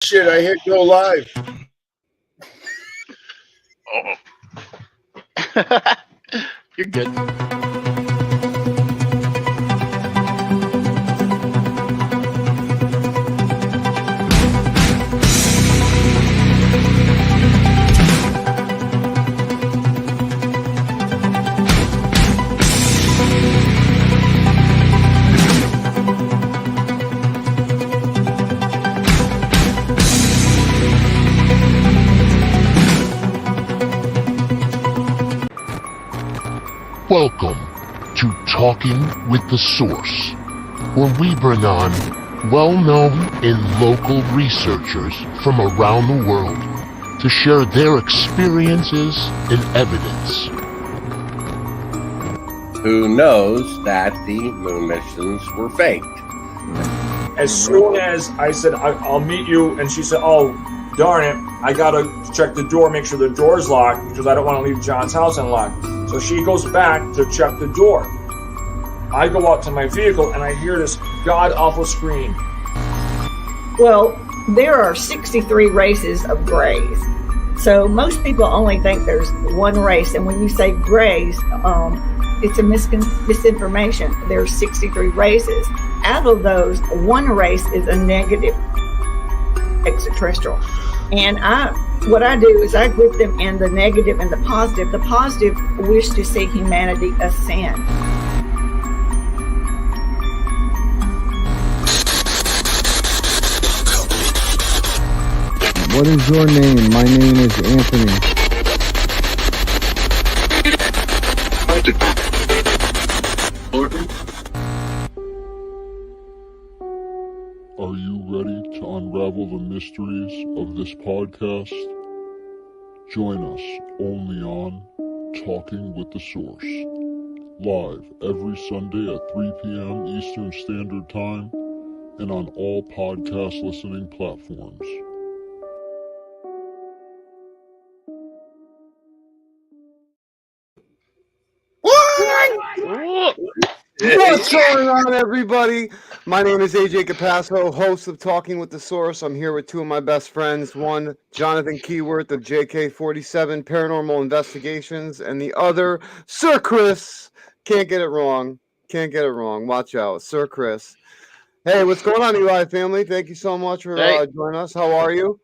Shit, I hit go live. Oh. You're good. Welcome to Talking with the Source, where we bring on well-known and local researchers from around the world to share their experiences and evidence. Who knows that the moon missions were faked? As soon as I said, I'll meet you, and she said, oh, darn it, I gotta check the door, make sure the door's locked, because I don't want to leave John's house unlocked. So she goes back to check the door. I go out to my vehicle, and I hear this god-awful scream. Well, there are 63 races of grays. So most people only think there's one race, and when you say grays, it's a misinformation. There's 63 races. Out of those, one race is a negative extraterrestrial. And what I do is I group them in the negative and the positive. The positive wish to see humanity ascend. What is your name? My name is Anthony. Are you ready to unravel the mysteries of this podcast? Join us only on Talking with the Source, live every Sunday at 3 p.m. Eastern Standard Time and on all podcast listening platforms. What's going on, everybody? My name is AJ Capasso, host of Talking with the Source. I'm here with two of my best friends. One, Jonathan Keyworth of JK47 Paranormal Investigations, and the other, Sir Chris. Can't get it wrong. Can't get it wrong. Watch out, Sir Chris. Hey, what's going on, Eli family? Thank you so much for joining us. How are you?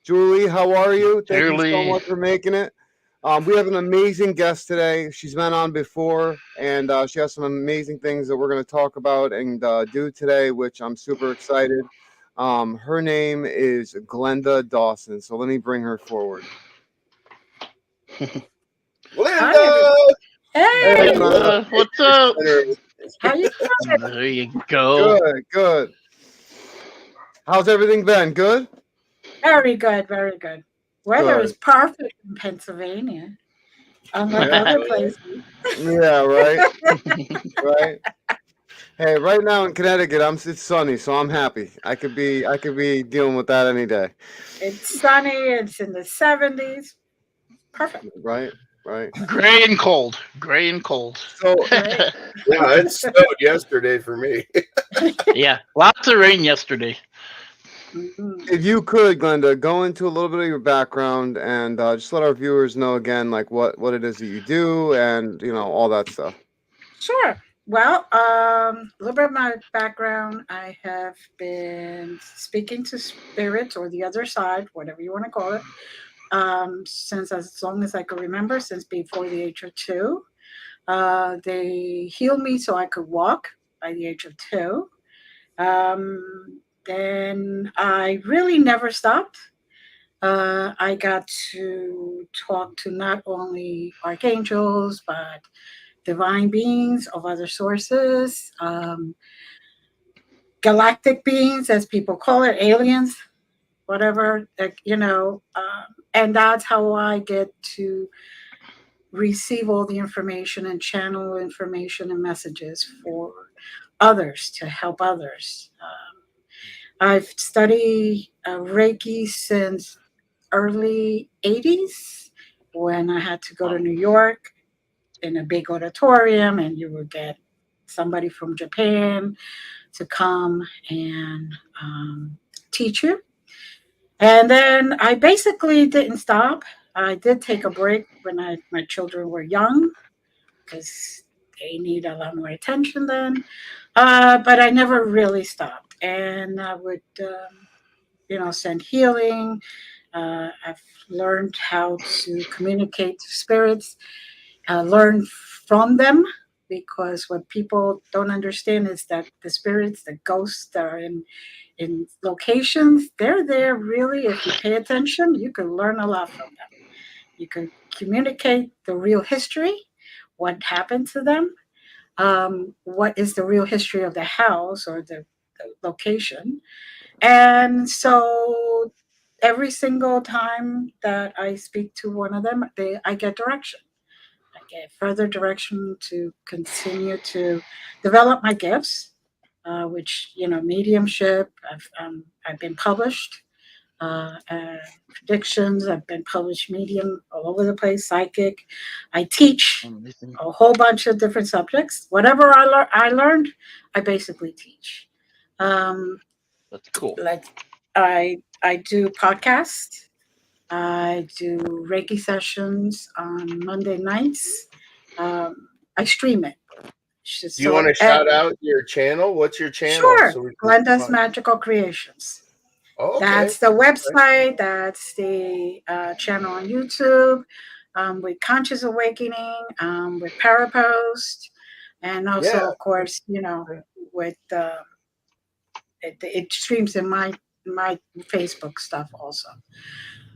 Julie, how are you? Thank you so much for making it. We have an amazing guest today. She's been on before, and she has some amazing things that we're going to talk about and do today, which I'm super excited. Her name is Glenda Dawson, so let me bring her forward. Glenda! Hey! What's up? How you doing? There you go. Good, good. How's everything been? Good? Very good, very good. Weather is perfect in Pennsylvania, unlike other places. Yeah, right. Right. Hey, right now in Connecticut, it's sunny, so I'm happy. I could be dealing with that any day. It's sunny. It's in the 70s. Perfect. Right. Right. Gray and cold. Gray and cold. So Yeah, it snowed yesterday for me. Yeah, lots of rain yesterday. if you could, Glenda, go into a little bit of your background and just let our viewers know again, like what it is that you do and, all that stuff. Sure. Well, a little bit of my background. I have been speaking to spirits or the other side, whatever you want to call it, since as long as I could remember, since before the age of 2. They healed me so I could walk by the age of 2. Then I really never stopped. I got to talk to not only archangels, but divine beings of other sources, galactic beings, as people call it, aliens, whatever, and that's how I get to receive all the information and channel information and messages for others, to help others. I've studied Reiki since early 80s when I had to go to New York in a big auditorium, and you would get somebody from Japan to come and teach you. And then I basically didn't stop. I did take a break when my children were young because they need a lot more attention then. But I never really stopped. And I would, send healing. I've learned how to communicate to spirits, learn from them, because what people don't understand is that the spirits, the ghosts that are in locations, they're there really. If you pay attention, you can learn a lot from them. You can communicate the real history, what happened to them, what is the real history of the house or the location. And so every single time that I speak to one of them, I get direction. I get further direction to continue to develop my gifts, which, mediumship. I've been published. Predictions. I've been published medium all over the place. Psychic. I teach a whole bunch of different subjects. Whatever I learned, I basically teach. That's cool. Like I do podcasts. I do Reiki sessions on Monday nights. I stream it. Do you want to shout out your channel? What's your channel? Sure. Glenda's Magical Creations. Oh, okay. That's the website. That's the channel on YouTube. With Conscious Awakening, with Parapost, and also, of course, with it streams in my Facebook stuff also.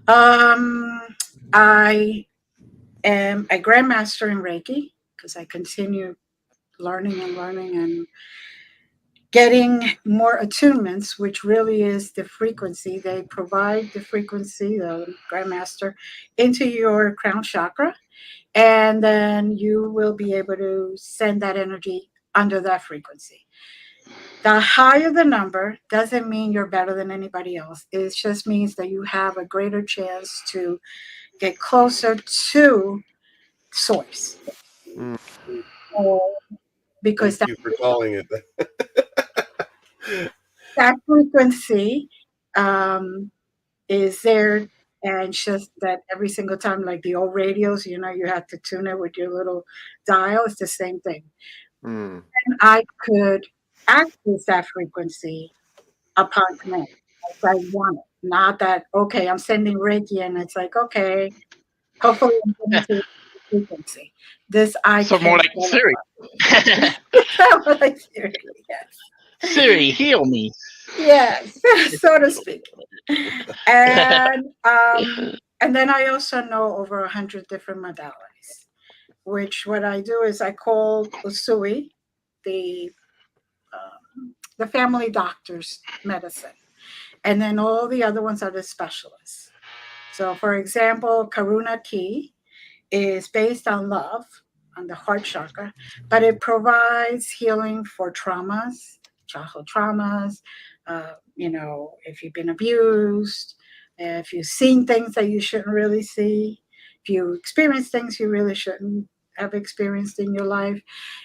I am a grandmaster in Reiki because I continue learning and getting more attunements, which really is the frequency. They provide the frequency, the grandmaster, into your crown chakra, and then you will be able to send that energy under that frequency. The higher the number doesn't mean you're better than anybody else. It just means that you have a greater chance to get closer to source. Because Thank you for calling it that frequency is there, and just that every single time, like the old radios, you had to tune it with your little dial. It's the same thing. And I could access that frequency upon command if I want it. Not that, okay, I'm sending Reiki and it's like, okay, hopefully I'm getting to the frequency. This I So more like Siri. More like Siri, yes. Siri, heal me. Yes, so to speak. And then I also know over 100 different modalities, which what I do is I call Usui the family doctor's medicine. And then all the other ones are the specialists. So for example, Karuna Ki is based on love, on the heart chakra, but it provides healing for traumas, childhood traumas, if you've been abused, if you've seen things that you shouldn't really see, if you experience things you really shouldn't have experienced in your life,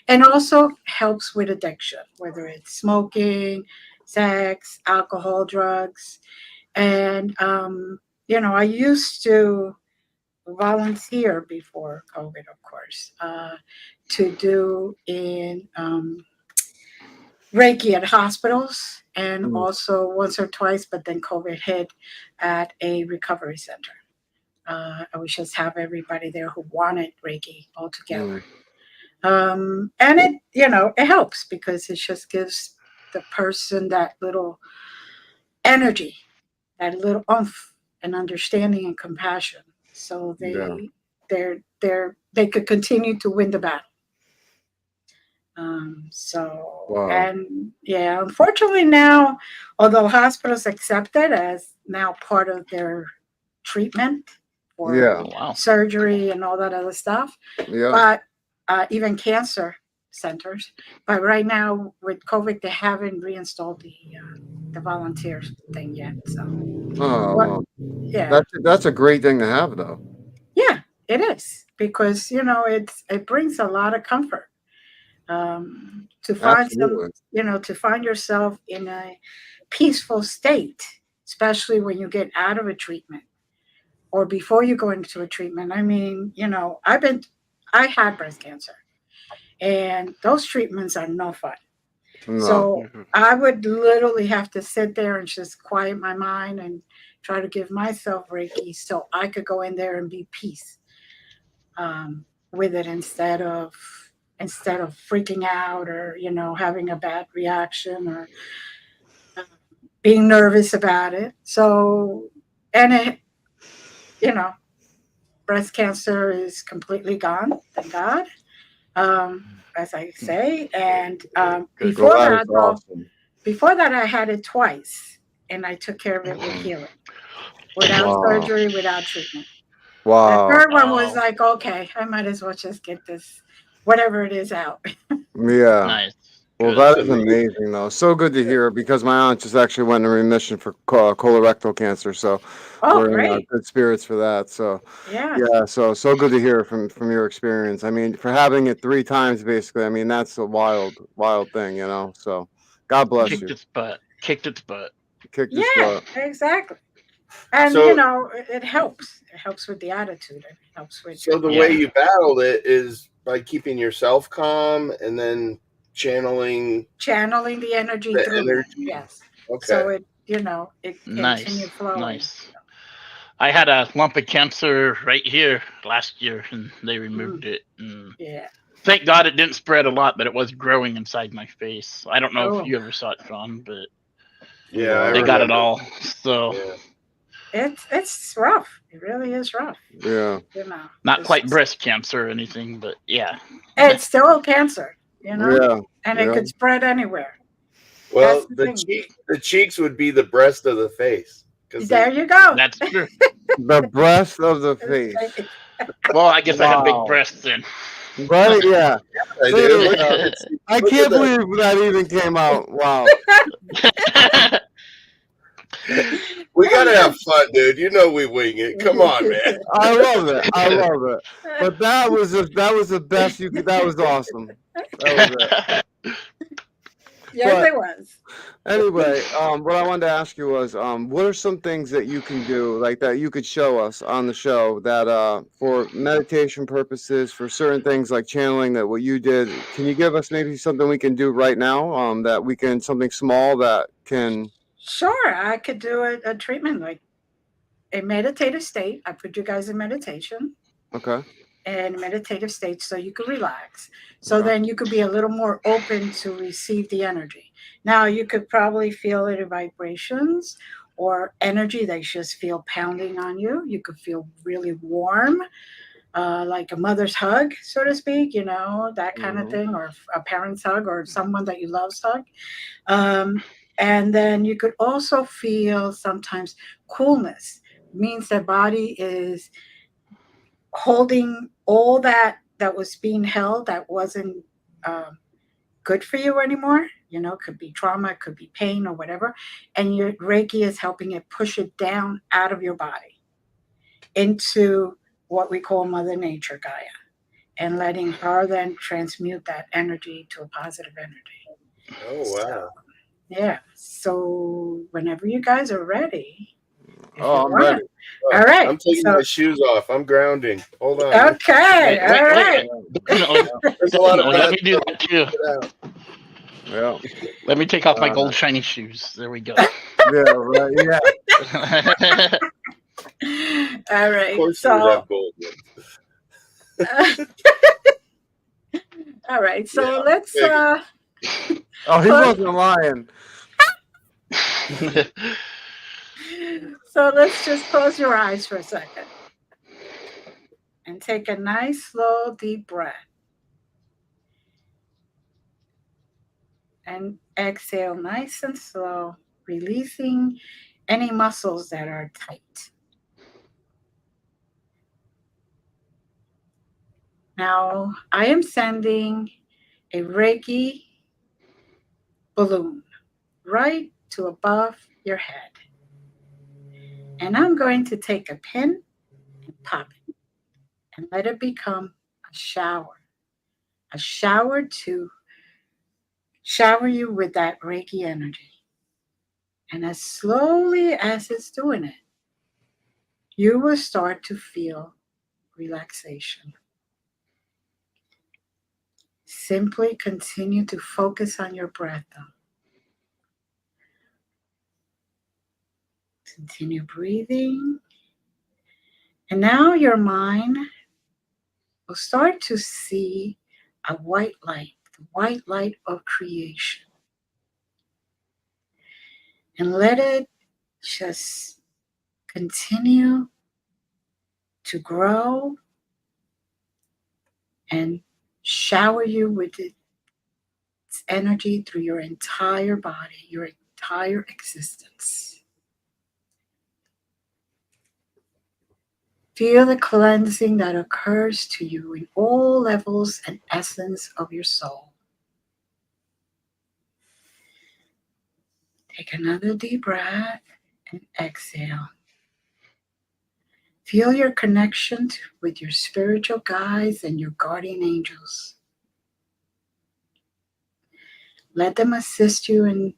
and also helps with addiction, whether it's smoking, sex, alcohol, drugs. And, I used to volunteer before COVID, of course, to do in Reiki at hospitals, and also once or twice, but then COVID hit, at a recovery center. I would just have everybody there who wanted Reiki all together. And it helps because it just gives the person that little energy, that little oomph and understanding and compassion. So they could continue to win the battle. And unfortunately now, although hospitals accept it as now part of their treatment for surgery and all that other stuff, but even cancer centers, but right now with COVID, they haven't reinstalled the volunteer thing yet. So, that's a great thing to have, though. Yeah, it is, because it brings a lot of comfort. To find to find yourself in a peaceful state, especially when you get out of a treatment or before you go into a treatment. I mean, you know, I had breast cancer, and those treatments are no fun. No. So I would literally have to sit there and just quiet my mind and try to give myself Reiki so I could go in there and be peace with it instead of freaking out or, you know, having a bad reaction or being nervous about it. So, and it, you know, breast cancer is completely gone, thank God. As I say, and before that, awesome. before that, I had it twice, and I took care of it with healing, without surgery, without treatment. Wow. The third one was like, okay, I might as well just get this, whatever it is, out. Yeah. Nice. Well, that is amazing, though. So good to hear, because my aunt just actually went in remission for colorectal cancer. So we're in good spirits for that. So Yeah. So good to hear from your experience. I mean, for having it 3 times, basically, I mean, that's a wild thing, you know. So God bless you. Kicked its butt. Kicked its butt. Exactly. And So- you know, it helps. It helps with the attitude. It helps with. So the way you battled it is by keeping yourself calm and then channeling the energy the through. energy. Yes. Okay. So it, you know, it continue flowing. Nice. I had a lump of cancer right here last year, and they removed it. And thank God it didn't spread a lot, but it was growing inside my face. I don't know if you ever saw it, John, but they got it all. So it's rough. It really is rough. Yeah. You know, not quite breast cancer or anything, but it's still cancer. You know. Yeah. And it could spread anywhere. Well, the cheeks would be the breast of the face. There you go. That's true. The breast of the face. Well, I guess I have big breasts then. Right? Yeah. I do. I can't believe that even came out. Wow. We gotta have fun, dude. You know we wing it. Come on, man. I love it. But that was the best you could. That was awesome. That was it. Yes, it was. Anyway, what I wanted to ask you was, what are some things that you can do, like that you could show us on the show that, for meditation purposes, for certain things like channeling, that what you did, can you give us maybe something we can do right now, that we can, something small that can... Sure, I could do a treatment, like a meditative state. I put you guys in meditation. Okay. And meditative state so you could relax. So then you could be a little more open to receive the energy. Now you could probably feel it in vibrations or energy that you just feel pounding on you. You could feel really warm, like a mother's hug, so to speak, you know, that kind of thing, or a parent's hug or someone that you love's hug. And then you could also feel sometimes coolness. It means the body is holding all that was being held that wasn't good for you anymore. You know, could be trauma, could be pain or whatever. And your Reiki is helping it push it down out of your body into what we call Mother Nature, Gaia, and letting her then transmute that energy to a positive energy. Oh, wow. So, so whenever you guys are ready. I'm ready. All right. I'm taking my shoes off. I'm grounding. Hold on. Okay. All right. There's a lot of Let me do that too. Yeah. Let me take off my gold shiny shoes. There we go. Yeah. Right. Yeah. All right. Of course so, you have gold. All right. So let's. Oh, he wasn't lying. So let's just close your eyes for a second and take a nice, slow, deep breath. And exhale nice and slow, releasing any muscles that are tight. Now, I am sending a Reiki balloon right to above your head. And I'm going to take a pin and pop it and let it become a shower to shower you with that Reiki energy. And as slowly as it's doing it, you will start to feel relaxation. Simply continue to focus on your breath, though. Continue breathing. And now your mind will start to see a white light, the white light of creation. And let it just continue to grow and shower you with its energy through your entire body, your entire existence. Feel the cleansing that occurs to you in all levels and essence of your soul. Take another deep breath and exhale. Feel your connection with your spiritual guides and your guardian angels. Let them assist you in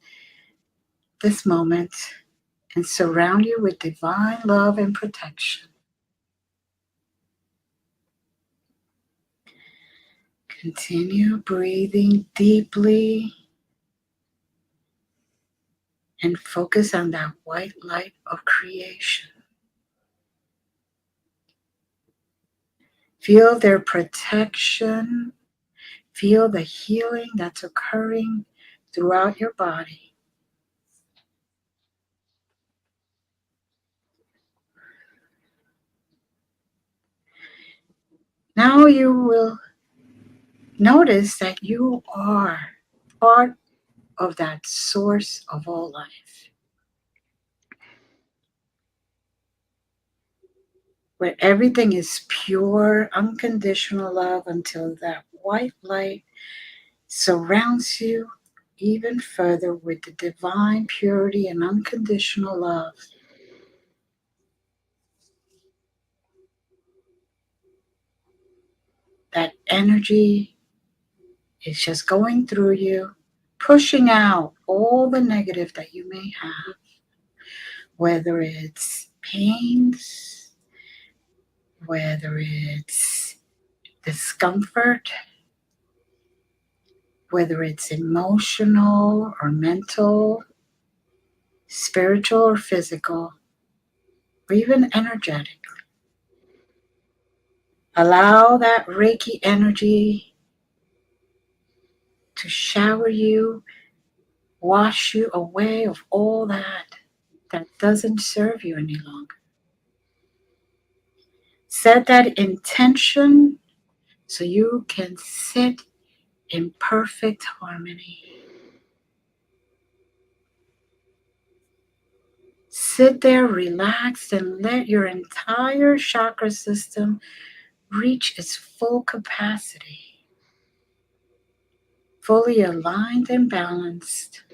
this moment and surround you with divine love and protection. Continue breathing deeply and focus on that white light of creation. Feel their protection. Feel the healing that's occurring throughout your body. Now you will notice that you are part of that source of all life, where everything is pure, unconditional love until that white light surrounds you even further with the divine purity and unconditional love. That energy is just going through you, pushing out all the negative that you may have, whether it's pains, whether it's discomfort, whether it's emotional or mental, spiritual or physical, or even energetic. Allow that Reiki energy to shower you, wash you away of all that doesn't serve you any longer. Set that intention so you can sit in perfect harmony. Sit there relaxed and let your entire chakra system reach its full capacity, fully aligned and balanced,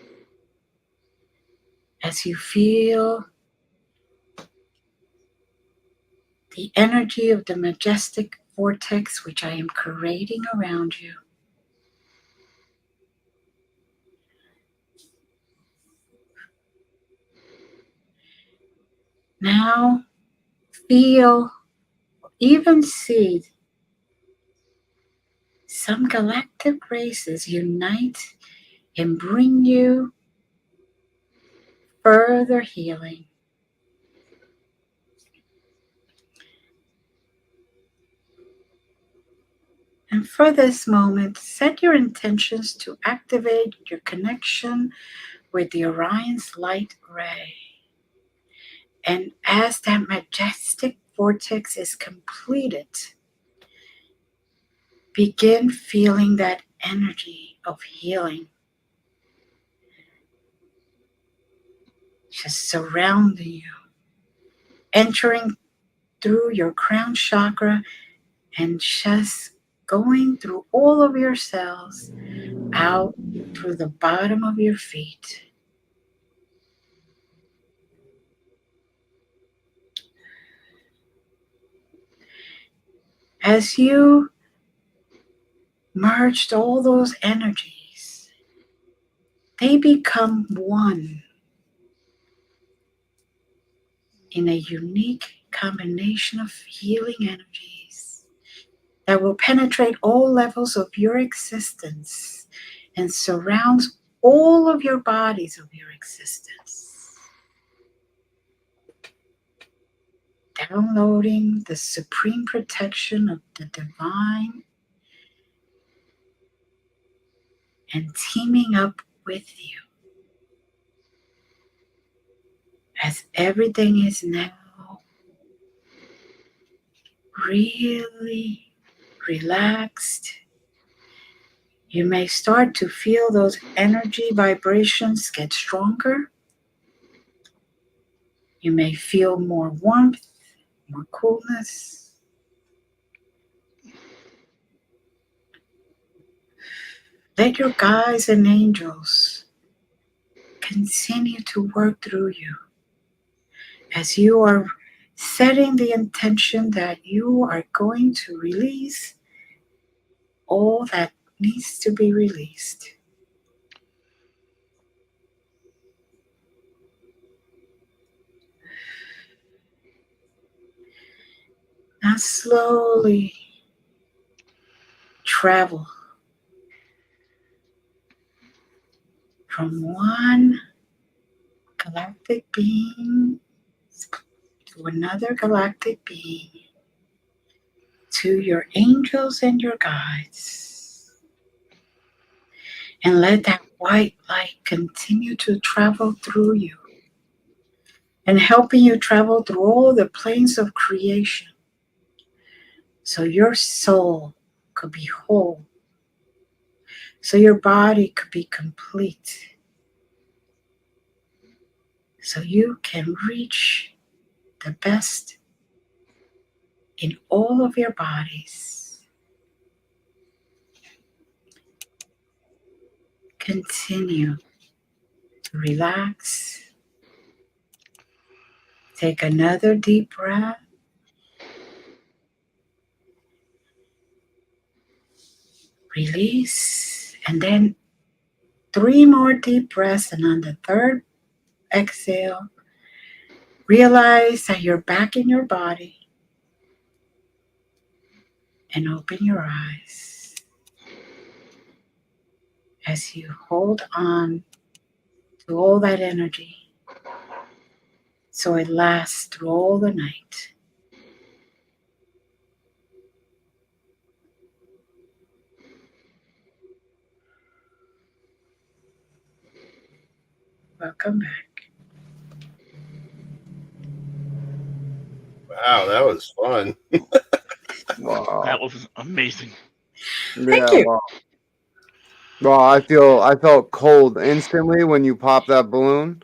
as you feel the energy of the majestic vortex which I am creating around you. Now feel, even see some galactic races unite and bring you further healing. And for this moment, set your intentions to activate your connection with the Orion's light ray. And as that majestic vortex is completed, begin feeling that energy of healing just surrounding you, entering through your crown chakra and just going through all of your cells, out through the bottom of your feet. As you merged all those energies, they become one. in a unique combination of healing energies that will penetrate all levels of your existence and surrounds all of your bodies of your existence. Downloading the supreme protection of the divine and teaming up with you as everything is now really relaxed. You may start to feel those energy vibrations get stronger. You may feel more warmth, more coolness. Let your guides and angels continue to work through you as you are setting the intention that you are going to release all that needs to be released. Now slowly travel from one galactic being to another galactic being, to your angels and your guides. And let that white light continue to travel through you and helping you travel through all the planes of creation so your soul could be whole, so your body could be complete, so you can reach the best in all of your bodies. Continue to relax. Take another deep breath. Release, and then 3 more deep breaths, and on the third exhale, realize that you're back in your body and open your eyes as you hold on to all that energy so it lasts through all the night. Welcome back. Wow, that was fun. Wow. That was amazing. Thank you. Wow. Well, I felt cold instantly when you popped that balloon.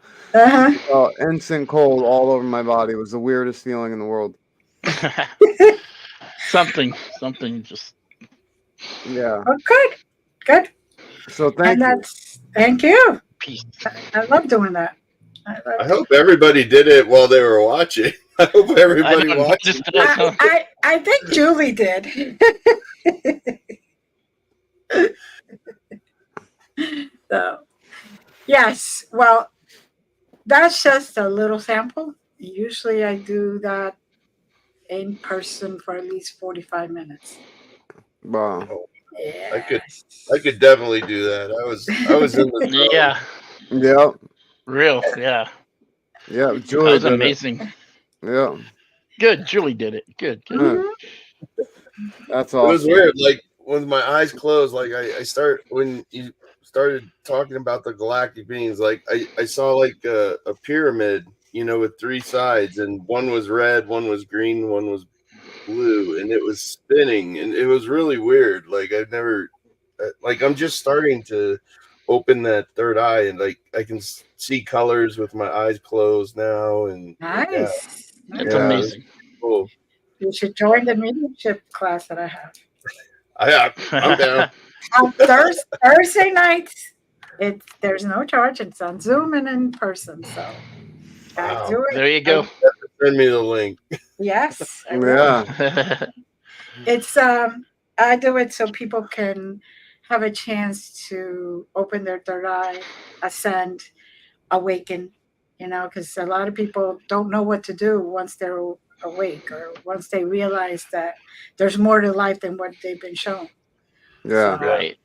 Instant cold all over my body. It was the weirdest feeling in the world. something just. Yeah. Oh, good. So thank you. Thank you. Peace. I love doing that. I hope everybody did it while they were watching. I hope everybody watched. I think Julie did. So, yes. Well, that's just a little sample. Usually I do that in person for at least 45 minutes. Wow. Yeah. I could definitely do that. I was in the zone. Yeah. Yeah. Real. Yeah. Yeah. Julie That was did amazing. it. Yeah. Good. Julie did it. Good. Mm-hmm. That's awesome. It was weird. Like with my eyes closed, like when you started talking about the galactic beings, like I saw like a pyramid, with 3 sides, and one was red, one was green, one was blue, and it was spinning, and it was really weird. Like I've never, I'm just starting to open that third eye, and like I can see colors with my eyes closed now, and Nice. That's amazing. Cool. You should join the mediumship class that I have. I'm down. On Thursday nights, there's no charge. It's on Zoom and in person. So Wow. do it. There you go. Send me the link. Yes. Yeah. It's I do it so people can have a chance to open their third eye, ascend, awaken, you know, because a lot of people don't know what to do once they're awake or once they realize that there's more to life than what they've been shown. Yeah. So, Right.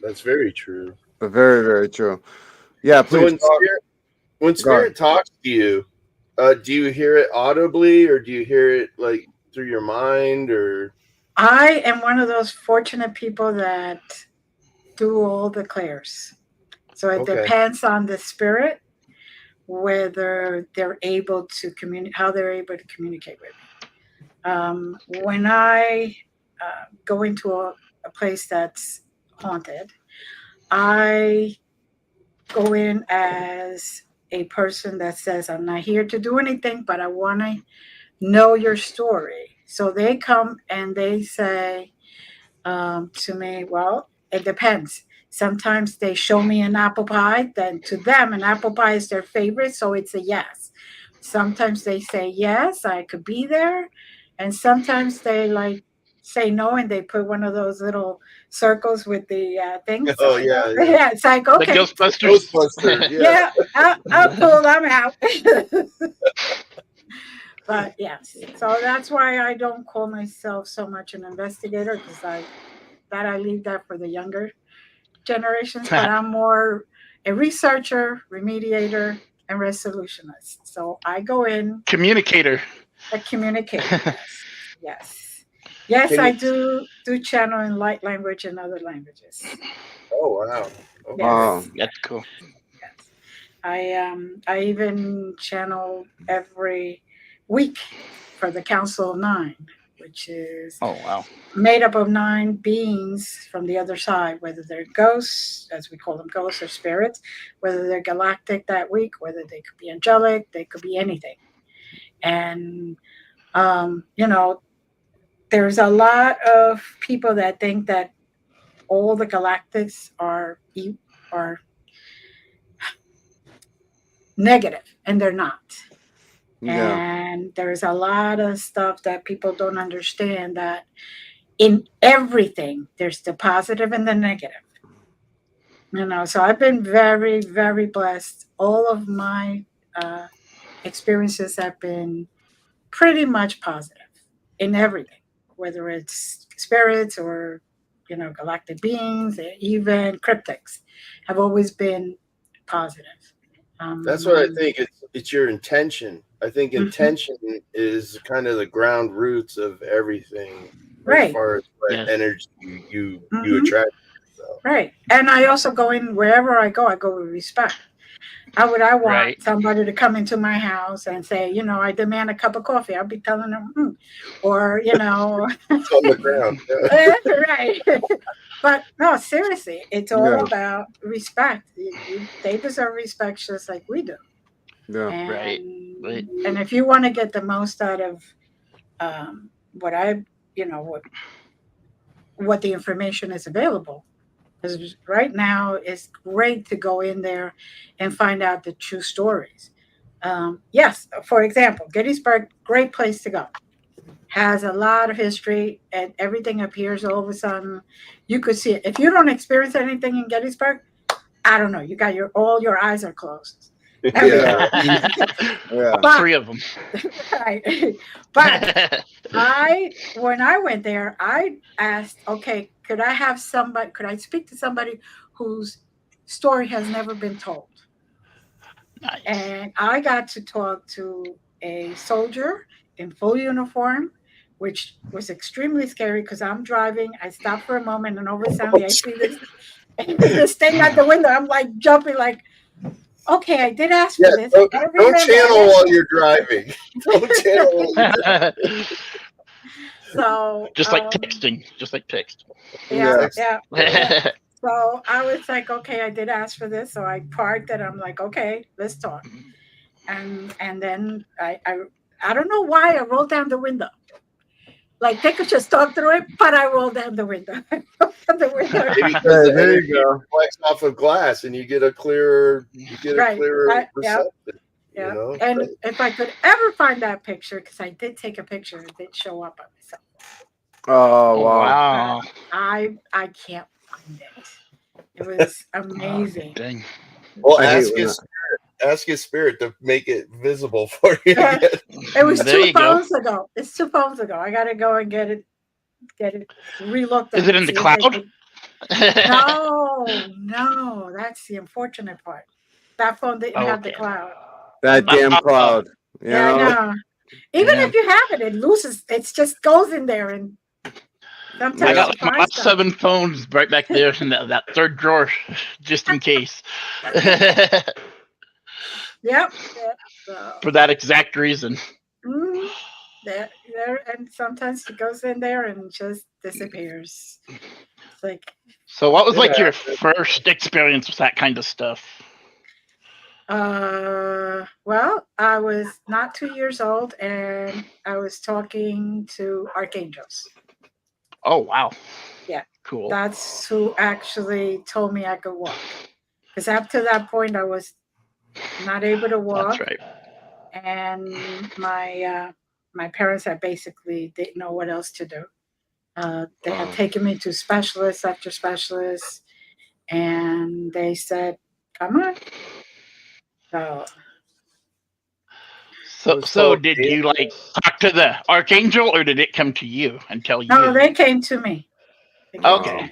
That's very true. Very, very true. Yeah, So please. when spirit talks to you, do you hear it audibly, or do you hear it like through your mind, or? I am one of those fortunate people that do all the clairs. So it depends on the spirit whether they're able to communicate, how they're able to communicate with me. When I go into a place that's haunted, I go in as a person that says, I'm not here to do anything, but I want to know your story. So they come and they say to me, well, it depends. Sometimes they show me an apple pie, then to them, an apple pie is their favorite, so it's a yes. Sometimes they say, yes, I could be there. And sometimes they like say no, and they put one of those little circles with the things. Oh, yeah. Yeah, it's like, okay. The Ghostbusters. Yeah, I'll pull them out. But yes, so that's why I don't call myself so much an investigator, because I leave that for the younger generations, but I'm more a researcher, remediator, and resolutionist. So I go in. Communicator. A communicator. Yes, I do channel in light language and other languages. Oh wow! Yes. Wow, that's cool. Yes. I even channel every week for the Council of Nine, which is made up of 9 beings from the other side, whether they're ghosts, as we call them, ghosts or spirits, whether they're galactic that week, whether they could be angelic, they could be anything. And, you know, there's a lot of people that think that all the galactics are negative, and they're not. Yeah. And there's a lot of stuff that people don't understand, that in everything there's the positive and the negative. You know, so I've been very, very blessed. All of my experiences have been pretty much positive in everything, whether it's spirits or, you know, galactic beings, even cryptics have always been positive. That's what I think. It's your intention. I think intention is kind of the ground roots of everything, right? As far as what energy you attract. So. Right, and I also go in wherever I go with respect. How would I want somebody to come into my house and say, you know, I demand a cup of coffee? I'll be telling them, or, you know, it's on the ground. Right. But no, seriously, it's all about respect. They deserve respect just like we do. Yeah. And if you want to get the most out of what the information is available, because right now it's great to go in there and find out the true stories. Yes, for example, Gettysburg, great place to go. Has a lot of history, and everything appears all of a sudden. You could see it. If you don't experience anything in Gettysburg, I don't know. You got all your eyes are closed. Yeah. But, 3 of them. Right. But when I went there, I asked, okay, could I speak to somebody whose story has never been told? Nice. And I got to talk to a soldier in full uniform, which was extremely scary because I'm driving. I stopped for a moment, and over suddenly I see this thing out the window. I'm like jumping, like, okay, I did ask for this. Don't channel while you're driving. Don't channel while you're driving. So just like texting. Yeah. So I was like, okay, I did ask for this. So I parked and I'm like, okay, let's talk. And then I don't know why I rolled down the window. Like they could just talk through it, but I rolled down the window. There you go. Flex off of glass, and you get a clearer perception. Yeah. You know? And if I could ever find that picture, because I did take a picture, it did show up on myself. Oh wow! I can't find it. It was amazing. Dang. Well, ask his spirit. ask his spirit to make it visible for you. It was There 2 you go. phones ago. It's 2 phones ago. I gotta go and get it relooked at. Is it in the cloud? No, that's the unfortunate part. That phone didn't have the Okay. cloud. That damn cloud. You Yeah, know? I know. Even Yeah. if you have it, it loses. It just goes in there, and sometimes I got you like my find last stuff. 7 phones right back there in that third drawer, just in case. Yep. So, For that exact reason. mhm. There, and sometimes it goes in there and just disappears. It's like, So, what was It like your happens. first experience with that kind of stuff? well, I was not 2 years old, and I was talking to archangels. Oh wow. Yeah. Cool. That's who actually told me I could walk. Because up to that point, I was not able to walk, That's right. and my parents had basically didn't know what else to do. They had taken me to specialists after specialists, and they said, "Come on." So did you like talk to the archangel, or did it come to you and tell you? No, they came to me. They came to Okay. me.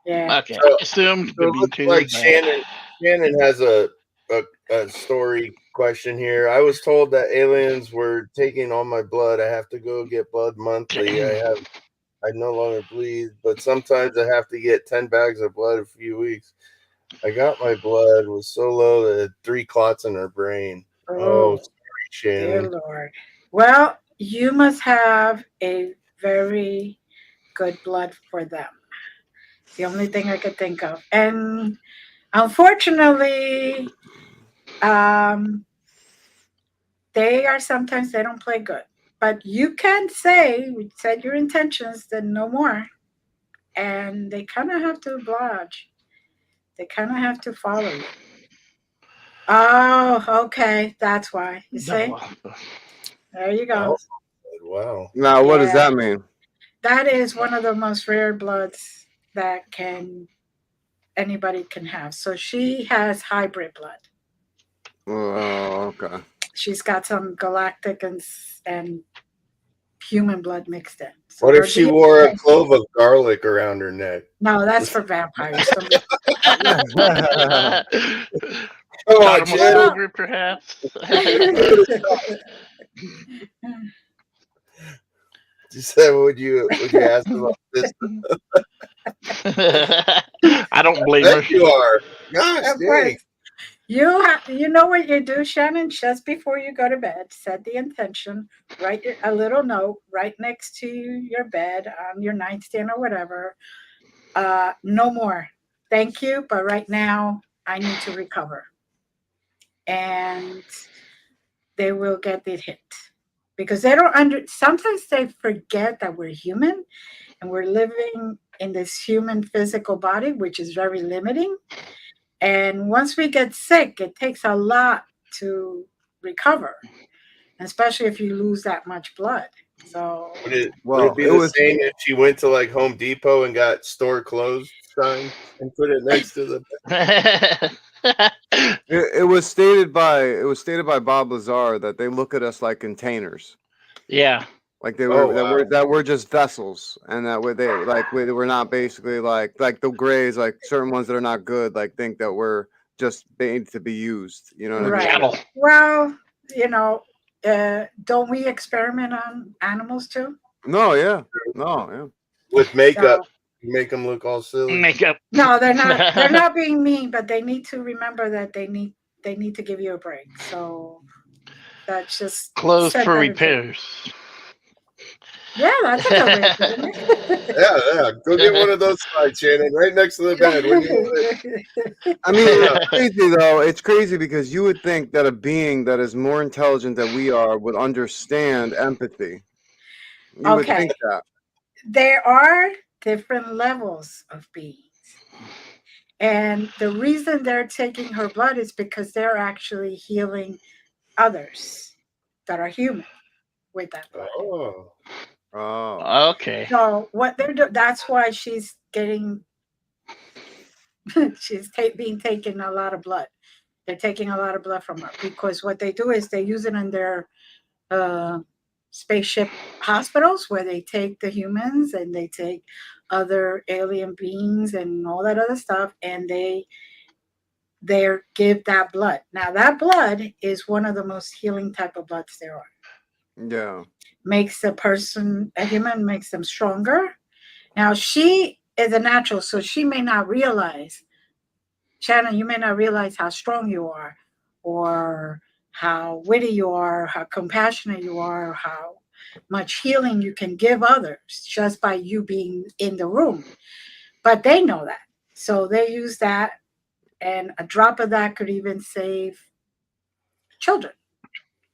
Yeah. Okay. I assumed So would it be looks too. like but- Shannon has a story question here. I was told that aliens were taking all my blood. I have to go get blood monthly. I no longer bleed, but sometimes I have to get 10 bags of blood a few weeks. I got my blood was so low that it had 3 clots in her brain. Oh, sorry, dear Shannon. Lord. Well, you must have a very good blood for them. It's the only thing I could think of. And unfortunately, they don't play good. But you can set your intentions, then no more. And they kind of have to oblige. They kind of have to follow you. Oh, okay. That's why. You see? There you go. Oh, wow. Now, what does that mean? That is one of the most rare bloods that anybody can have. So she has hybrid blood. Oh, okay. She's got some galactic and human blood mixed in. So What if her she DNA wore a clove of garlic around her neck? No, that's for vampires. Come Shot on, him with Shannon. silver, perhaps. She said, would you ask about this? I don't blame Yes, her. you are. Gosh, Of dang. course. You know what you do, Shannon? Just before you go to bed, set the intention, write a little note right next to your bed on your nightstand or whatever. No more. Thank you, but right now I need to recover. And they will get the hit. Because they don't sometimes they forget that we're human and we're living in this human physical body, which is very limiting. And once we get sick, it takes a lot to recover, especially if you lose that much blood. So, Would it be the same if she went to like Home Depot and got store closed sign and put it next to the It was stated by Bob Lazar that they look at us like containers. Yeah. Like that we're just vessels, and that we're not basically like the grays, like certain ones that are not good, like think that we're just made to be used. You know what I mean? Well, don't we experiment on animals too? No, yeah. With makeup, make them look all silly. Makeup. No, they're not. They're not being mean, but they need to remember that they need to give you a break. So that's just clothes for repairs. Yeah, that's a good way of doing it. Yeah. Go get one of those slides, Shannon, right next to the bed. I mean, it's crazy though. It's crazy because you would think that a being that is more intelligent than we are would understand empathy. You would think that. There are different levels of beings. And the reason they're taking her blood is because they're actually healing others that are human with that blood. Oh, okay. So what they're doing, that's why she's getting, being taken a lot of blood, They're taking a lot of blood from her because what they do is they use it in their spaceship hospitals where they take the humans and they take other alien beings and all that other stuff, and they give that blood. Now that blood is one of the most healing type of bloods there are. Yeah. Makes a human makes them stronger. Now she is a natural, so she may not realize, Shannon, you may not realize how strong you are, or how witty you are, how compassionate you are, how much healing you can give others just by you being in the room. But they know that. So they use that, and a drop of that could even save children.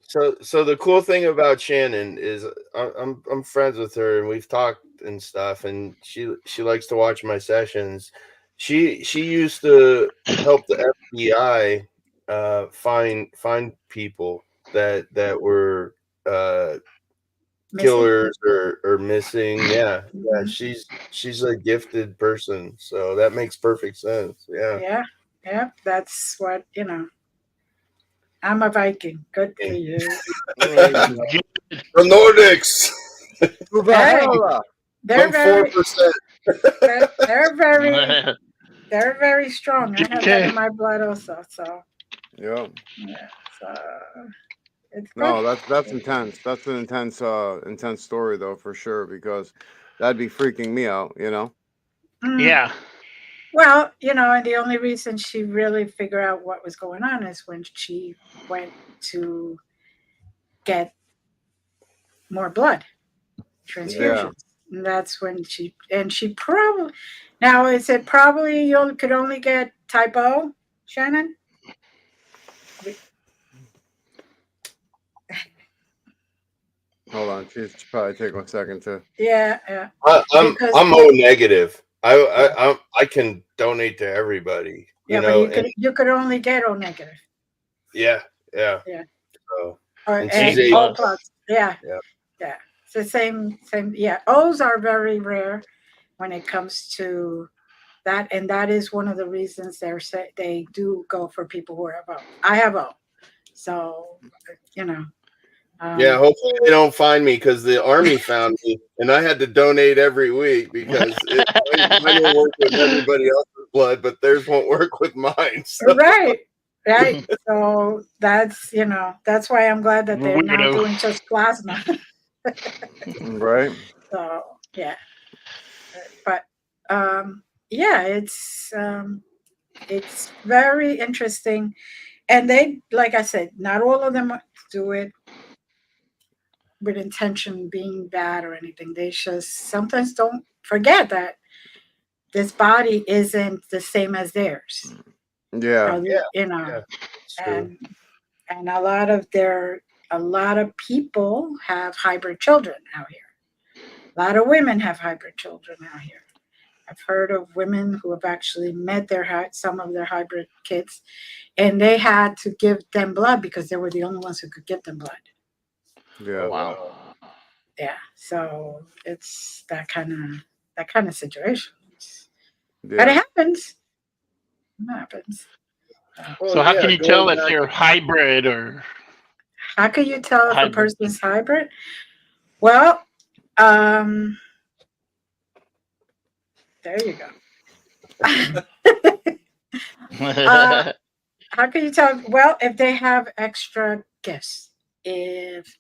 So the cool thing about Shannon is I'm friends with her and we've talked and stuff, and she likes to watch my sessions. She used to help the FBI find people that were killers or missing. Yeah. She's a gifted person, so that makes perfect sense. Yeah. That's what, I'm a Viking. Good for you. The Nordics. They're very 4%. they're very strong. I have that in my blood also. So Yeah. So it's good. No, that's intense. That's an intense story though, for sure, because that'd be freaking me out, Yeah. Well, and the only reason she really figured out what was going on is when she went to get more blood transfusions. Yeah. And that's when she probably, now is it probably you could only get type O, Shannon? Hold on, she's probably take 1 second to. Yeah. I'm O negative. I can donate to everybody. You could only get O negative. Yeah. So, and she's O plus. Yeah. It's the same. Yeah, O's are very rare when it comes to that, and that is one of the reasons they do go for people who have O. I have O, so hopefully they don't find me, because the Army found me and I had to donate every week because I don't work with everybody else's blood, but theirs won't work with mine. So. Right. So that's why I'm glad that they're not doing just plasma. Right. So yeah, but it's very interesting, and they, like I said, not all of them do it with intention being bad or anything. They just sometimes don't forget that this body isn't the same as theirs. Yeah. And a lot of people have hybrid children out here. A lot of women have hybrid children out here. I've heard of women who have actually met some of their hybrid kids, and they had to give them blood because they were the only ones who could give them blood. Yeah. Wow. Yeah. So it's that kind of situation. Yeah. But it happens. So how can you tell if they're hybrid or? How can you tell if a person's hybrid? Well, there you go. How can you tell? Well, if they have extra gifts. If,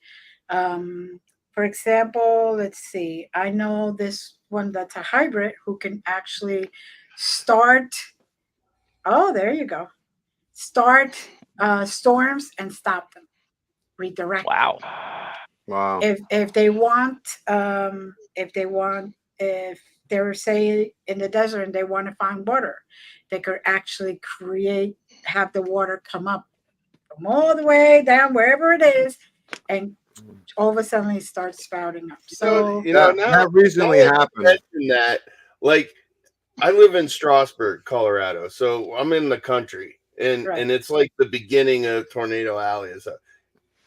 for example, let's see, I know this one that's a hybrid who can actually start. Oh, there you go. Start storms and stop them. Redirect. Wow. If they're say in the desert and they want to find water, they could actually have the water come up from all the way down wherever it is, and all of a sudden it starts spouting up. So that recently happened. That, like, I live in Strasburg, Colorado, so I'm in the country, and it's like the beginning of Tornado Alley and stuff.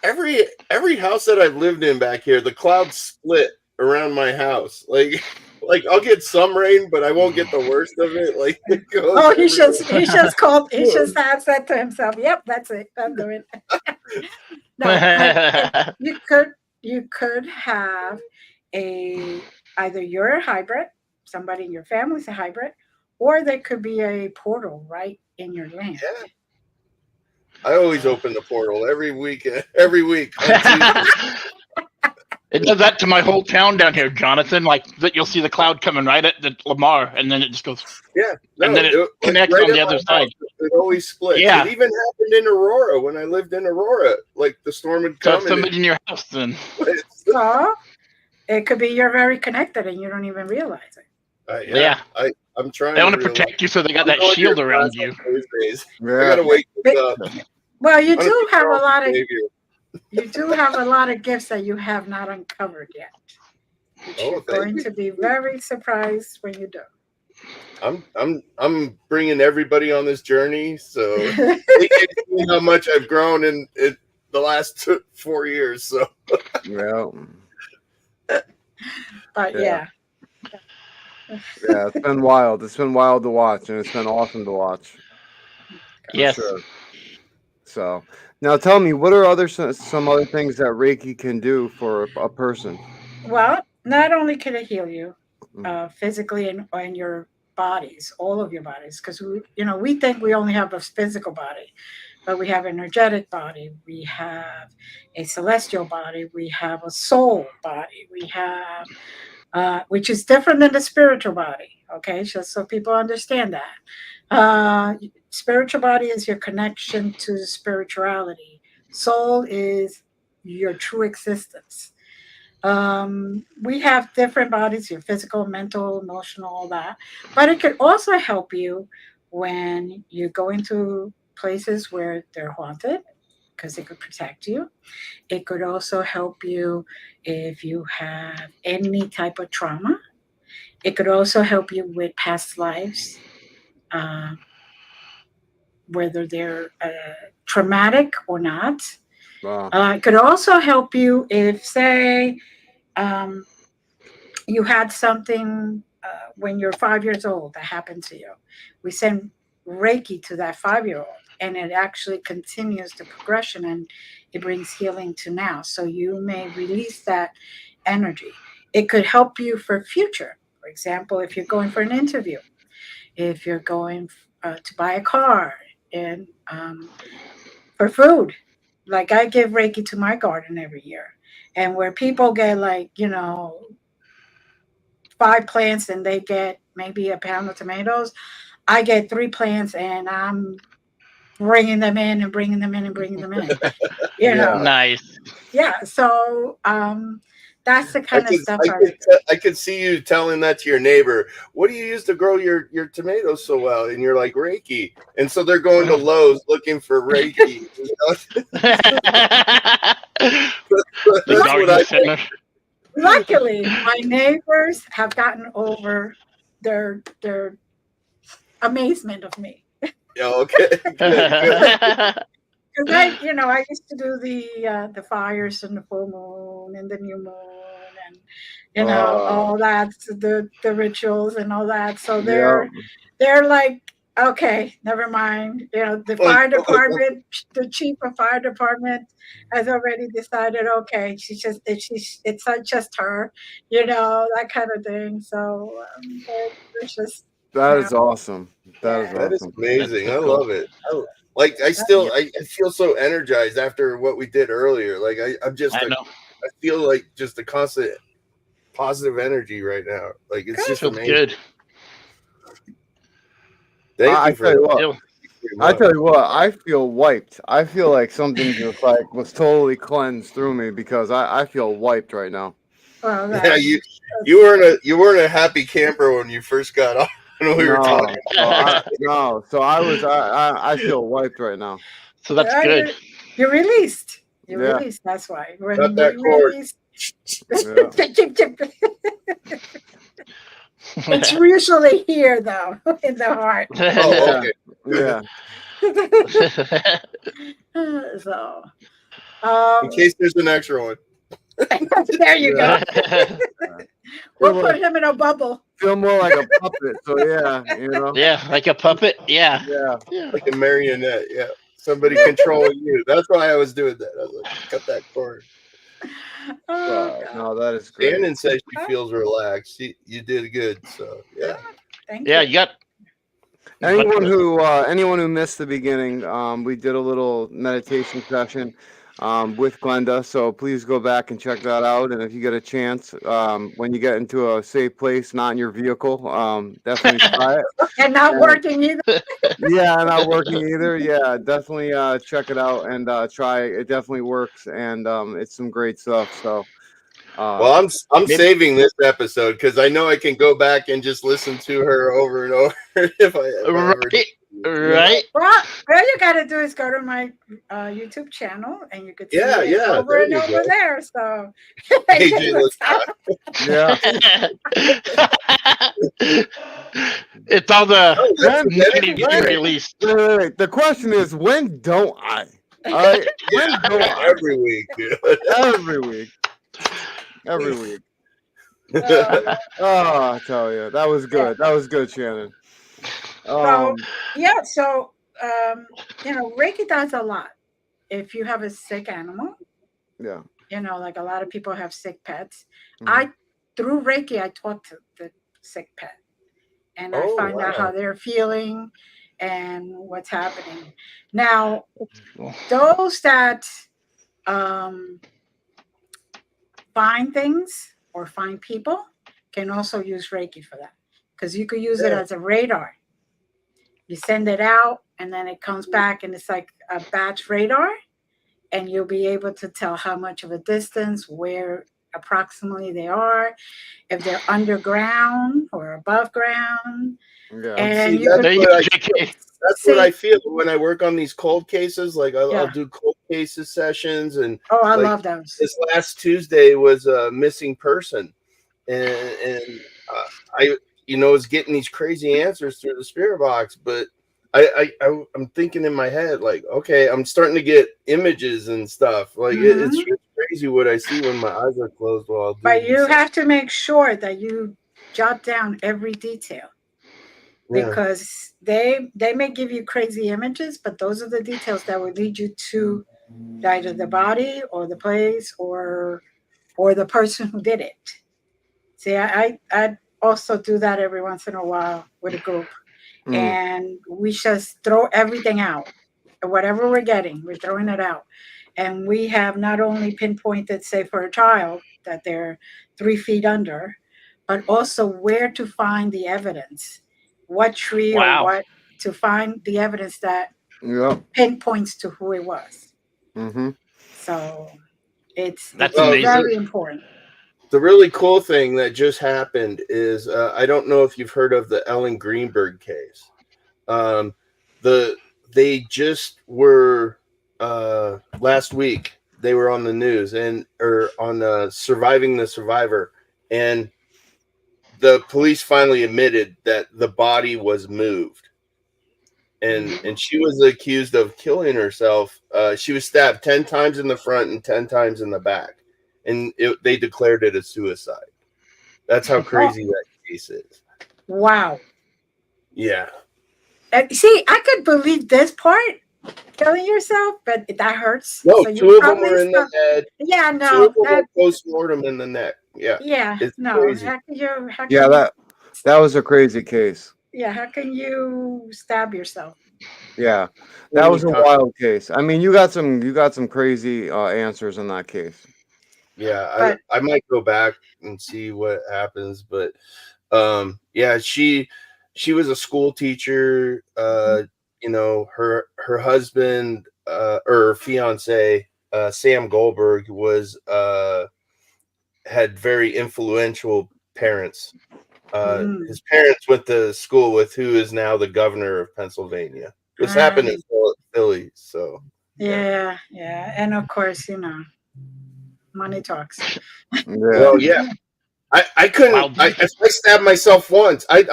Every house that I've lived in back here, the clouds split around my house. Like, Like I'll get some rain, but I won't get the worst of it. Like it goes Oh, he just everywhere. said to himself, "Yep, that's it. I'm doing it." No, you could have either you're a hybrid, somebody in your family's a hybrid, or there could be a portal right in your land. Yeah. I always open the portal every week. Every week. On Tuesday. It does that to my whole town down here, Jonathan. Like that, you'll see the cloud coming right at the Lamar, and then it just goes. Yeah, and then it connects right on the at other my side. house, it always splits. Yeah. It even happened in Aurora when I lived in Aurora. Like the storm would come. Got somebody in your house then. So it could be you're very connected and you don't even realize it. Yeah. I'm trying. They want to protect you, so they got that shield around you. I gotta wake up. Well, you do have a lot of. You do have a lot of gifts that you have not uncovered yet. You're going to be very surprised when you do. I'm bringing everybody on this journey, so they can see how much I've grown in the last 4 years. So but yeah. Yeah, it's been wild. It's been wild to watch, and it's been awesome to watch. Yes. Sure. So now, tell me, what are some other things that Reiki can do for a person? Well, not only can it heal you physically and your bodies, all of your bodies, because we think we only have a physical body, but we have an energetic body, we have a celestial body, we have a soul body, we have which is different than the spiritual body. Okay, just so people understand that. Spiritual body is your connection to spirituality. Soul is your true existence. We have different bodies, your physical, mental, emotional, all that. But it could also help you when you go into places where they're haunted, because it could protect you. It could also help you if you have any type of trauma. It could also help you with past lives, whether they're traumatic or not. Wow. It could also help you if, say, you had something when you're 5 years old that happened to you. We send Reiki to that 5-year-old, and it actually continues the progression, and it brings healing to now. So you may release that energy. It could help you for future. For example, if you're going for an interview, if you're going to buy a car, and for food, like I give Reiki to my garden every year, and where people get 5 plants and they get maybe a pound of tomatoes, I get 3 plants and I'm bringing them in and bringing them in and bringing them in. Nice. Yeah. So that's the kind of stuff I could see you telling that to your neighbor. What do you use to grow your tomatoes so well? And you're like, Reiki. And so they're going to Lowe's looking for Reiki. That's what I think. Luckily, my neighbors have gotten over their amazement of me. Okay. Because I used to do the fires and the full moon and the new moon and all that, the rituals and all that. So they're like, okay, never mind. The fire department, the chief of fire department has already decided. Okay, it's not just her, that kind of thing. So it's just that is awesome. That is amazing. I love it. I feel so energized after what we did earlier. Like I'm just, I feel like just a constant positive energy right now. Like it's just amazing. Good. I tell you what, I feel wiped. I feel like something just was totally cleansed through me, because I feel wiped right now. Well, yeah, you weren't a happy camper when you first got on. When we were talking. So I feel wiped right now. So that's good. You're released. You're released. That's why. When cut that cord. It's usually here, though, in the heart. Oh, okay. Yeah. So, in case there's an extra one. There you go. We'll put him in a bubble. Feel more like a puppet. So yeah, Yeah, like a puppet. Yeah. Like a marionette. Yeah, somebody controlling you. That's why I was doing that. I was like, cut that cord. No, that is great. Shannon says she feels relaxed. You did good. So yeah. Thank Yeah, you. you got Anyone who missed the beginning, we did a little meditation session with Glenda, so please go back and check that out. And if you get a chance, when you get into a safe place, not in your vehicle, definitely try it. And not working either. Yeah, not working either. Yeah, definitely check it out and try it. It definitely works, and it's some great stuff. So. Well, I'm saving this episode because I know I can go back and just listen to her over and over if I ever right. Well, all you got to do is go to my YouTube channel, and you could see it over and over there. So, yeah, it's all the released. Wait. The question is, when don't I? All right, when don't I? Every week, dude. Every week. I tell you, that was good. That was good, Shannon. So Reiki does a lot. If you have a sick animal, like a lot of people have sick pets. Through Reiki, I talk to the sick pet, and I find out how they're feeling and what's happening. Now, those that find things or find people can also use Reiki for that, because you could use it as a radar. You send it out and then it comes back and it's like a batch radar, and you'll be able to tell how much of a distance, where approximately they are, if they're underground or above ground. And that's what I feel when I work on these cold cases. Like I'll do cold cases sessions, and I love those. This last Tuesday was a missing person, and I was getting these crazy answers through the spirit box, but I'm thinking in my head, like, okay, I'm starting to get images and stuff. Like it's crazy what I see when my eyes are closed while I'm doing But you have to make sure that you jot down every detail. Because they may give you crazy images, but those are the details that will lead you to either the body or the place or the person who did it. See, I also do that every once in a while with a group, and we just throw everything out. Whatever we're getting, we're throwing it out, and we have not only pinpointed, say, for a child that they're 3 feet under, but also where to find the evidence. What tree or what to find the evidence that pinpoints to who it was. So it's very important. The really cool thing that just happened is I don't know if you've heard of the Ellen Greenberg case. They just were last week. They were on the news or on Surviving the Survivor, and the police finally admitted that the body was moved, and she was accused of killing herself. She was stabbed 10 times in the front and 10 times in the back, and they declared it a suicide. That's how crazy that case is. Wow. Yeah. See, I could believe this part, killing yourself, but that hurts. No, so 2 of them were in the head. Yeah, no. 2 of them were post-mortem in the neck. Yeah. Yeah, it's no. crazy. That was a crazy case. Yeah, how can you stab yourself? Yeah, that was a wild case. I mean, you got some crazy answers in that case. Yeah, I might go back and see what happens, but she was a school teacher. Her husband or fiance, Sam Goldberg, had very influential parents. His parents went to school with who is now the governor of Pennsylvania. This happened in Philly, so yeah, and of course, money talks. Well, yeah. I couldn't. If I stabbed myself once, I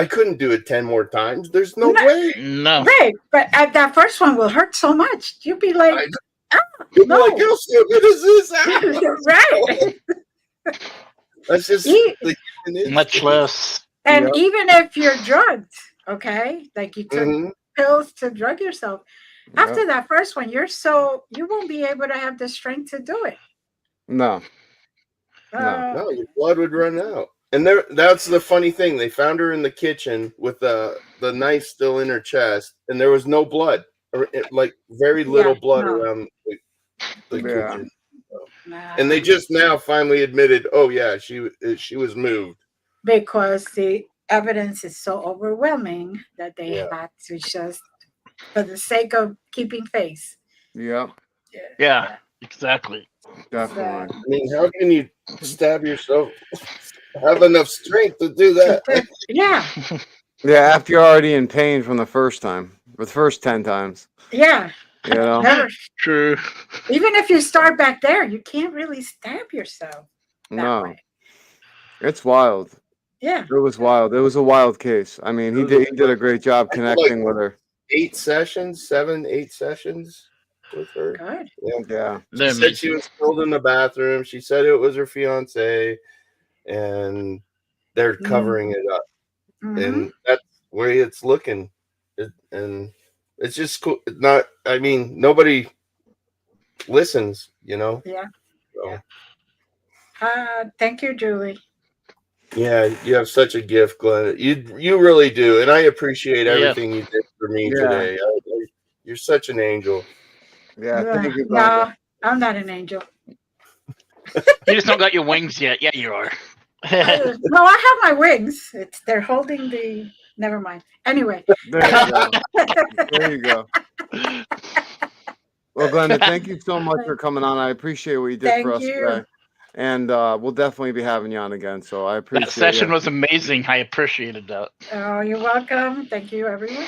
couldn't do it 10 more times. There's no way. No. Right, but that first one will hurt so much. You'd be like, you'd be like, how stupid is this? Right. That's just Much less. And even if you're drugged, okay, like you took Mhm. pills to drug yourself, after that first one, you won't be able to have the strength to do it. No. No, your blood would run out. And that's the funny thing. They found her in the kitchen with the knife still in her chest, and there was no blood, or like very little blood around the kitchen. And they just now finally admitted, oh yeah, she was moved. Because the evidence is so overwhelming that they had to just, for the sake of keeping face. Yeah, exactly. Definitely. I mean, how can you stab yourself? Have enough strength to do that? Yeah. Yeah, after you're already in pain from the first time, the first 10 times. Yeah. You know? Never. True. Even if you start back there, you can't really stab yourself. No. It's wild. Yeah. It was wild. It was a wild case. I mean, he did a great job connecting with her. 8 sessions with her. Good. Yeah. She said she was killed in the bathroom. She said it was her fiance, and they're covering it up. And that's where it's looking. And it's just cool. Not, I mean, nobody listens, you know? Yeah. So. Thank you, Julie. Yeah, you have such a gift, Glenn. You really do. And I appreciate everything you did for me today. You're such an angel. Yeah, thank you, Glenda. No, I'm not an angel. You just don't got your wings yet. Yeah, you are. No, I have my wings. They're holding the. Never mind. Anyway. There you go. There you go. Well, Glenda, thank you so much for coming on. I appreciate what you did for us today. And we'll definitely be having you on again. So I appreciate that session was amazing. I appreciated that. Oh, you're welcome. Thank you, everyone.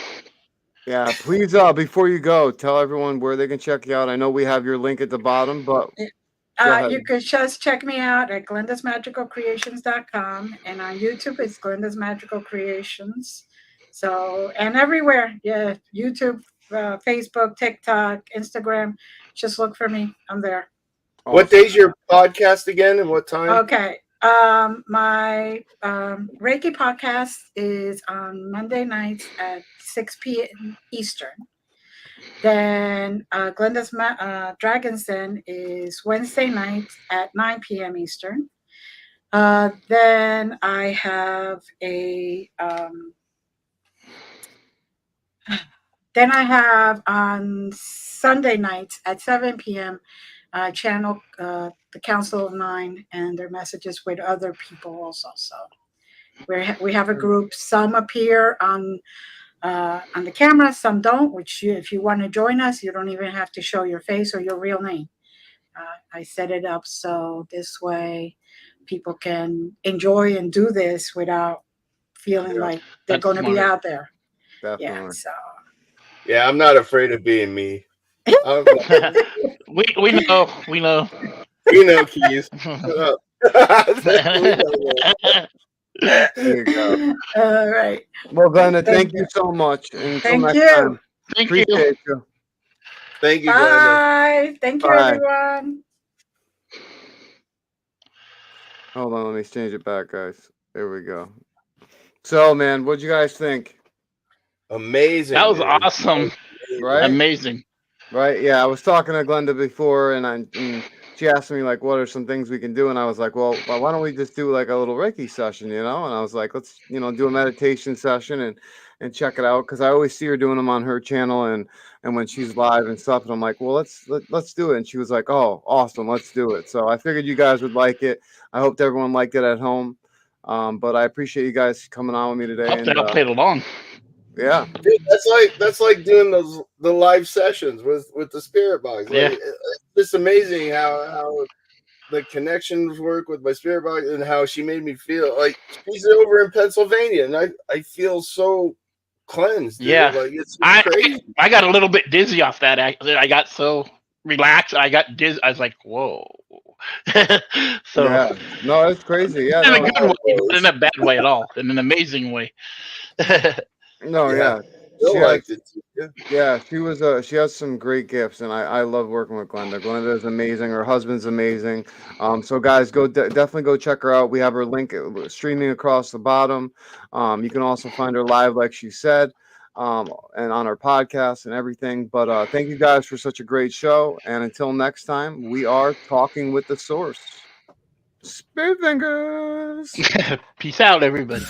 Yeah, please, before you go, tell everyone where they can check you out. I know we have your link at the bottom, but you could just check me out at glendasmagicalcreations.com, and on YouTube it's Glenda's Magical Creations. So, and everywhere, YouTube, Facebook, TikTok, Instagram, just look for me. I'm there. Awesome. What day's your podcast again, and what time? Okay. My Reiki podcast is on Monday nights at 6 p.m. Eastern. Then Glenda's Dragon's Den is Wednesday nights at 9 p.m. Eastern. Then I have on Sunday nights at 7 p.m. Channel the Council of Nine and their messages with other people also. So we have a group. Some appear on the camera, some don't. Which if you want to join us, you don't even have to show your face or your real name. I set it up so this way people can enjoy and do this without feeling like they're going to be out there. Definitely. Yeah. So. Yeah, I'm not afraid of being me. we know. You know, Keys. There you go. All right. Well, Glenda, thank you so much. Until next time. Appreciate you. Thank you, Bye. Glenda. Thank you, everyone. Hold on, let me change it back, guys. There we go. So, man, what'd you guys think? Amazing. That was awesome. Right? Amazing. Right? Yeah, I was talking to Glenda before, and she asked me, like, what are some things we can do? And I was like, well, why don't we just do, like, a little Reiki session, you know? And I was like, let's, do a meditation session and check it out. Because I always see her doing them on her channel and when she's live and stuff. And I'm like, well, let's do it. And she was like, oh, awesome, let's do it. So I figured you guys would like it. I hoped everyone liked it at home. But I appreciate you guys coming on with me today. I'll play it along. Yeah, dude, that's like doing the live sessions with the spirit box. Yeah, like, it's just amazing how the connections work with my spirit box and how she made me feel. Like she's over in Pennsylvania, and I feel so cleansed. Dude. Yeah, like it's crazy. I got a little bit dizzy off that. I got so relaxed. I got dizzy. I was like, whoa. So yeah. No, it's crazy. Yeah, in a good way, not in a bad way at all. In an amazing way. No, yeah. Bill liked it too. Yeah, she was. She has some great gifts, and I love working with Glenda. Glenda is amazing. Her husband's amazing. So guys, go definitely go check her out. We have her link streaming across the bottom. You can also find her live, like she said, and on our podcast and everything. But thank you guys for such a great show. And until next time, we are talking with the source. Spirit fingers. Peace out, everybody.